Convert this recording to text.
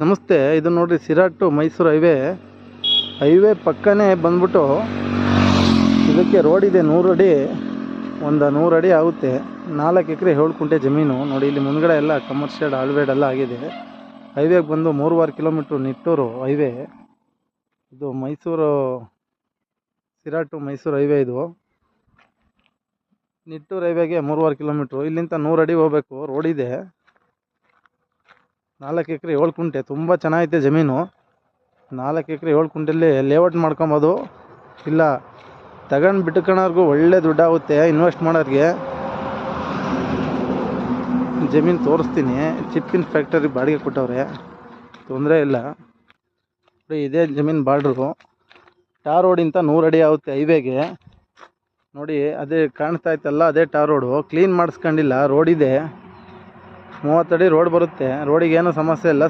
ನಮಸ್ತೆ. ಇದು ನೋಡ್ರಿ ಸಿರಾ ಟು ಮೈಸೂರು ಹೈವೇ ಪಕ್ಕನೇ ಬಂದ್ಬಿಟ್ಟು ಇದಕ್ಕೆ ರೋಡ್ ಇದೆ 100 ಅಡಿ, ಒಂದು 100 ಅಡಿ ಆಗುತ್ತೆ. 4 ಎಕರೆ 7 ಕುಂಟೆ ಜಮೀನು ನೋಡಿ. ಇಲ್ಲಿ ಮುಂದ್ಗಡೆ ಎಲ್ಲ ಕಮರ್ಷಿಯಲ್ ಆಲ್ವೇಡ್ ಎಲ್ಲ ಆಗಿದೆ. ಹೈವೇಗೆ ಬಂದು 3.5 ಕಿಲೋಮೀಟ್ರ್ ನಿಟ್ಟೂರು ಹೈವೇ. ಇದು ಮೈಸೂರು ಸಿರಾ ಟು ಮೈಸೂರು ಹೈವೇ. ಇದು ನಿಟ್ಟೂರು ಹೈವೇಗೆ 3.5 ಕಿಲೋಮೀಟ್ರು. ಇಲ್ಲಿಂದ 100 ಅಡಿ ಹೋಗ್ಬೇಕು. ರೋಡ್ ಇದೆ. 4 ಎಕರೆ 7 ಕುಂಟೆ, ತುಂಬ ಚೆನ್ನಾಗೈತೆ ಜಮೀನು. 4 ಎಕರೆ 7 ಕುಂಟೆಯಲ್ಲಿ ಲೇಔಟ್ ಮಾಡ್ಕೊಬೋದು, ಇಲ್ಲ ತಗೊಂಡು ಬಿಟ್ಕೊಳೋರ್ಗೂ ಒಳ್ಳೆ ದುಡ್ಡಾಗುತ್ತೆ. ಇನ್ವೆಸ್ಟ್ ಮಾಡೋರಿಗೆ ಜಮೀನು ತೋರಿಸ್ತೀನಿ. ಚಿಪ್ಪಿನ ಫ್ಯಾಕ್ಟರಿ ಬಾಡಿಗೆ ಕೊಟ್ಟವ್ರೆ, ತೊಂದರೆ ಇಲ್ಲ. ಇದೇ ಜಮೀನು ಬಾರ್ಡ್ರು. ಟಾರ್ ರೋಡಿಂದ 100 ಅಡಿ ಆಗುತ್ತೆ ಹೈವೇಗೆ. ನೋಡಿ ಅದೇ ಕಾಣಿಸ್ತಾ ಇತ್ತಲ್ಲ, ಅದೇ ಟಾರ್ ರೋಡು. ಕ್ಲೀನ್ ಮಾಡಿಸ್ಕೊಂಡಿಲ್ಲ, ರೋಡ್ ಇದೆ. 30 ಅಡಿ ರೋಡ್ ಬರುತ್ತೆ. ರೋಡಿಗೆ ಏನೂ ಸಮಸ್ಯೆ ಇಲ್ಲ.